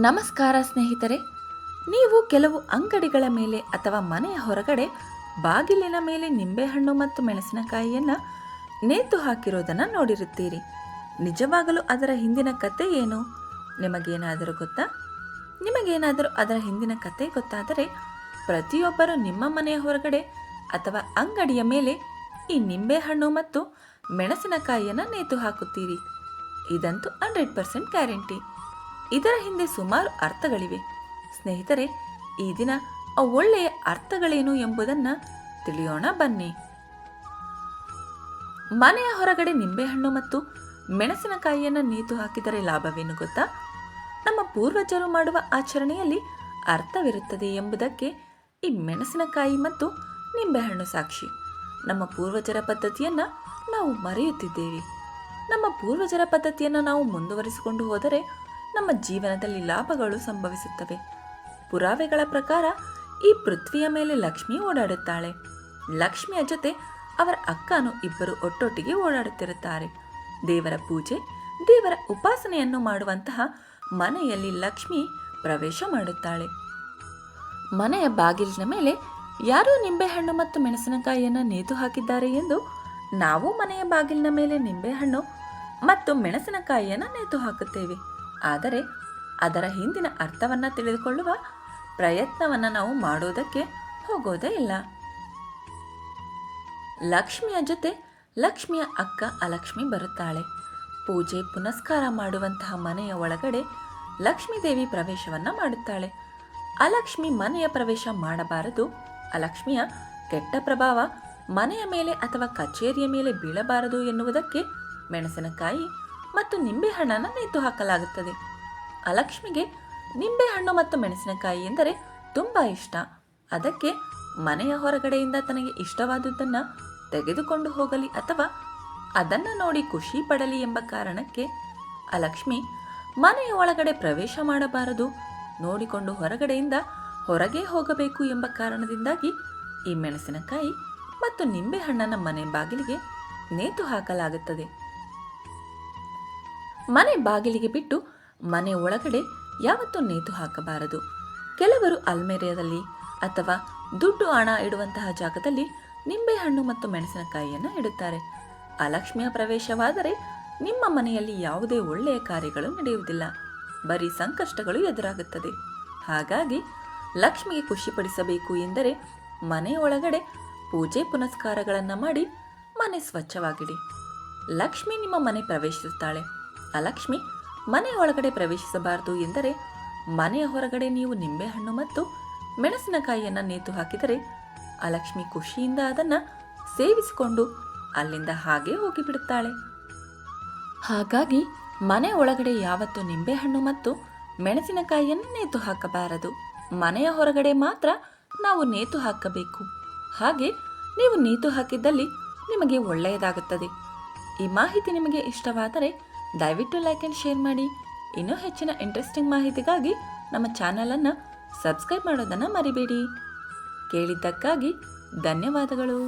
ನಮಸ್ಕಾರ ಸ್ನೇಹಿತರೆ. ನೀವು ಕೆಲವು ಅಂಗಡಿಗಳ ಮೇಲೆ ಅಥವಾ ಮನೆಯ ಹೊರಗಡೆ ಬಾಗಿಲಿನ ಮೇಲೆ ನಿಂಬೆಹಣ್ಣು ಮತ್ತು ಮೆಣಸಿನಕಾಯಿಯನ್ನು ನೇತು ಹಾಕಿರೋದನ್ನು ನೋಡಿರುತ್ತೀರಿ. ನಿಜವಾಗಲೂ ಅದರ ಹಿಂದಿನ ಕತೆ ಏನು? ನಿಮಗೇನಾದರೂ ಗೊತ್ತಾ? ನಿಮಗೇನಾದರೂ ಅದರ ಹಿಂದಿನ ಕತೆ ಗೊತ್ತಾದರೆ ಪ್ರತಿಯೊಬ್ಬರು ನಿಮ್ಮ ಮನೆಯ ಹೊರಗಡೆ ಅಥವಾ ಅಂಗಡಿಯ ಮೇಲೆ ಈ ನಿಂಬೆಹಣ್ಣು ಮತ್ತು ಮೆಣಸಿನಕಾಯಿಯನ್ನು ನೇತು ಹಾಕುತ್ತೀರಿ. ಇದಂತೂ 100% ಗ್ಯಾರಂಟಿ. ಇದರ ಹಿಂದೆ ಸುಮಾರು ಅರ್ಥಗಳಿವೆ. ಸ್ನೇಹಿತರೆ, ಈ ದಿನ ಆ ಒಳ್ಳೆಯ ಅರ್ಥಗಳೇನು ಎಂಬುದನ್ನು ತಿಳಿಯೋಣ ಬನ್ನಿ. ಮನೆಯ ಹೊರಗಡೆ ನಿಂಬೆಹಣ್ಣು ಮತ್ತು ಮೆಣಸಿನಕಾಯಿಯನ್ನು ನೇತು ಹಾಕಿದರೆ ಲಾಭವೇನು ಗೊತ್ತಾ? ನಮ್ಮ ಪೂರ್ವಜರು ಮಾಡುವ ಆಚರಣೆಯಲ್ಲಿ ಅರ್ಥವಿರುತ್ತದೆ ಎಂಬುದಕ್ಕೆ ಈ ಮೆಣಸಿನಕಾಯಿ ಮತ್ತು ನಿಂಬೆಹಣ್ಣು ಸಾಕ್ಷಿ. ನಮ್ಮ ಪೂರ್ವಜರ ಪದ್ಧತಿಯನ್ನು ನಾವು ಮರೆಯುತ್ತಿದ್ದೇವೆ. ನಮ್ಮ ಪೂರ್ವಜರ ಪದ್ಧತಿಯನ್ನು ನಾವು ಮುಂದುವರಿಸಿಕೊಂಡು ಹೋದರೆ ನಮ್ಮ ಜೀವನದಲ್ಲಿ ಲಾಭಗಳು ಸಂಭವಿಸುತ್ತವೆ. ಪುರಾವೆಗಳ ಪ್ರಕಾರ ಈ ಪೃಥ್ವಿಯ ಮೇಲೆ ಲಕ್ಷ್ಮಿ ಓಡಾಡುತ್ತಾಳೆ. ಲಕ್ಷ್ಮಿಯ ಜೊತೆ ಅವರ ಅಕ್ಕನು ಇಬ್ಬರು ಒಟ್ಟೊಟ್ಟಿಗೆ ಓಡಾಡುತ್ತಿರುತ್ತಾರೆ. ದೇವರ ಪೂಜೆ, ದೇವರ ಉಪಾಸನೆಯನ್ನು ಮಾಡುವಂತಹ ಮನೆಯಲ್ಲಿ ಲಕ್ಷ್ಮಿ ಪ್ರವೇಶ ಮಾಡುತ್ತಾಳೆ. ಮನೆಯ ಬಾಗಿಲಿನ ಮೇಲೆ ಯಾರೋ ನಿಂಬೆಹಣ್ಣು ಮತ್ತು ಮೆಣಸಿನಕಾಯಿಯನ್ನು ನೇತು ಹಾಕಿದ್ದಾರೆ ಎಂದು ನಾವು ಮನೆಯ ಬಾಗಿಲಿನ ಮೇಲೆ ನಿಂಬೆಹಣ್ಣು ಮತ್ತು ಮೆಣಸಿನಕಾಯಿಯನ್ನು ನೇತು ಹಾಕುತ್ತೇವೆ. ಆದರೆ ಅದರ ಹಿಂದಿನ ಅರ್ಥವನ್ನು ತಿಳಿದುಕೊಳ್ಳುವ ಪ್ರಯತ್ನವನ್ನು ನಾವು ಮಾಡೋದಕ್ಕೆ ಹೋಗೋದೇ ಇಲ್ಲ. ಲಕ್ಷ್ಮಿಯ ಜೊತೆ ಲಕ್ಷ್ಮಿಯ ಅಕ್ಕ ಅಲಕ್ಷ್ಮಿ ಬರುತ್ತಾಳೆ. ಪೂಜೆ ಪುನಸ್ಕಾರ ಮಾಡುವಂತಹ ಮನೆಯ ಒಳಗಡೆ ಲಕ್ಷ್ಮೀ ದೇವಿ ಪ್ರವೇಶವನ್ನು ಮಾಡುತ್ತಾಳೆ. ಅಲಕ್ಷ್ಮಿ ಮನೆಯ ಪ್ರವೇಶ ಮಾಡಬಾರದು. ಅಲಕ್ಷ್ಮಿಯ ಕೆಟ್ಟ ಪ್ರಭಾವ ಮನೆಯ ಮೇಲೆ ಅಥವಾ ಕಚೇರಿಯ ಮೇಲೆ ಬೀಳಬಾರದು ಎನ್ನುವುದಕ್ಕೆ ಮೆಣಸಿನಕಾಯಿ ಮತ್ತು ನಿಂಬೆಹಣ್ಣನ್ನು ನೇತು ಹಾಕಲಾಗುತ್ತದೆ. ಅಲಕ್ಷ್ಮಿಗೆ ನಿಂಬೆಹಣ್ಣು ಮತ್ತು ಮೆಣಸಿನಕಾಯಿ ಎಂದರೆ ತುಂಬ ಇಷ್ಟ. ಅದಕ್ಕೆ ಮನೆಯ ಹೊರಗಡೆಯಿಂದ ತನಗೆ ಇಷ್ಟವಾದುದನ್ನು ತೆಗೆದುಕೊಂಡು ಹೋಗಲಿ ಅಥವಾ ಅದನ್ನು ನೋಡಿ ಖುಷಿ ಪಡಲಿ ಎಂಬ ಕಾರಣಕ್ಕೆ ಅಲಕ್ಷ್ಮಿ ಮನೆಯ ಒಳಗಡೆ ಪ್ರವೇಶ ಮಾಡಬಾರದು, ನೋಡಿಕೊಂಡು ಹೊರಗಡೆಯಿಂದ ಹೊರಗೆ ಹೋಗಬೇಕು ಎಂಬ ಕಾರಣದಿಂದಾಗಿ ಈ ಮೆಣಸಿನಕಾಯಿ ಮತ್ತು ನಿಂಬೆಹಣ್ಣನ್ನು ಮನೆ ಬಾಗಿಲಿಗೆ ನೇತು ಹಾಕಲಾಗುತ್ತದೆ. ಮನೆ ಬಾಗಿಲಿಗೆ ಬಿಟ್ಟು ಮನೆ ಒಳಗಡೆ ಯಾವತ್ತೂ ನೇತು ಹಾಕಬಾರದು. ಕೆಲವರು ಅಲ್ಮೇರಿಯಾದಲ್ಲಿ ಅಥವಾ ದುಡ್ಡು ಹಣ ಇಡುವಂತಹ ಜಾಗದಲ್ಲಿ ನಿಂಬೆಹಣ್ಣು ಮತ್ತು ಮೆಣಸಿನಕಾಯಿಯನ್ನು ಇಡುತ್ತಾರೆ. ಅಲಕ್ಷ್ಮಿಯ ಪ್ರವೇಶವಾದರೆ ನಿಮ್ಮ ಮನೆಯಲ್ಲಿ ಯಾವುದೇ ಒಳ್ಳೆಯ ಕಾರ್ಯಗಳು ನಡೆಯುವುದಿಲ್ಲ, ಬರೀ ಸಂಕಷ್ಟಗಳು ಎದುರಾಗುತ್ತದೆ. ಹಾಗಾಗಿ ಲಕ್ಷ್ಮಿಗೆ ಖುಷಿಪಡಿಸಬೇಕು ಎಂದರೆ ಮನೆ ಒಳಗಡೆ ಪೂಜೆ ಪುನಸ್ಕಾರಗಳನ್ನು ಮಾಡಿ ಮನೆ ಸ್ವಚ್ಛವಾಗಿಡಿ. ಲಕ್ಷ್ಮಿ ನಿಮ್ಮ ಮನೆ ಪ್ರವೇಶಿಸುತ್ತಾಳೆ. ಅಲಕ್ಷ್ಮಿ ಮನೆ ಒಳಗಡೆ ಪ್ರವೇಶಿಸಬಾರದು ಎಂದರೆ ಮನೆಯ ಹೊರಗಡೆ ನೀವು ನಿಂಬೆಹಣ್ಣು ಮತ್ತು ಮೆಣಸಿನಕಾಯಿಯನ್ನು ನೇತು ಹಾಕಿದರೆ ಅಲಕ್ಷ್ಮಿ ಖುಷಿಯಿಂದ ಅದನ್ನು ಸೇವಿಸಿಕೊಂಡು ಅಲ್ಲಿಂದ ಹಾಗೆ ಹೋಗಿಬಿಡುತ್ತಾಳೆ. ಹಾಗಾಗಿ ಮನೆ ಒಳಗಡೆ ಯಾವತ್ತೂ ನಿಂಬೆಹಣ್ಣು ಮತ್ತು ಮೆಣಸಿನಕಾಯಿಯನ್ನು ನೇತು ಹಾಕಬಾರದು. ಮನೆಯ ಹೊರಗಡೆ ಮಾತ್ರ ನಾವು ನೇತು ಹಾಕಬೇಕು. ಹಾಗೆ ನೀವು ನೇತು ಹಾಕಿದ್ದಲ್ಲಿ ನಿಮಗೆ ಒಳ್ಳೆಯದಾಗುತ್ತದೆ. ಈ ಮಾಹಿತಿ ನಿಮಗೆ ಇಷ್ಟವಾದರೆ ದಯವಿಟ್ಟು ಲೈಕ್ ಆ್ಯಂಡ್ ಶೇರ್ ಮಾಡಿ. ಇನ್ನೂ ಹೆಚ್ಚಿನ ಇಂಟ್ರೆಸ್ಟಿಂಗ್ ಮಾಹಿತಿಗಾಗಿ ನಮ್ಮ ಚಾನಲನ್ನು ಸಬ್ಸ್ಕ್ರೈಬ್ ಮಾಡೋದನ್ನು ಮರಿಬೇಡಿ. ಕೇಳಿದ್ದಕ್ಕಾಗಿ ಧನ್ಯವಾದಗಳು.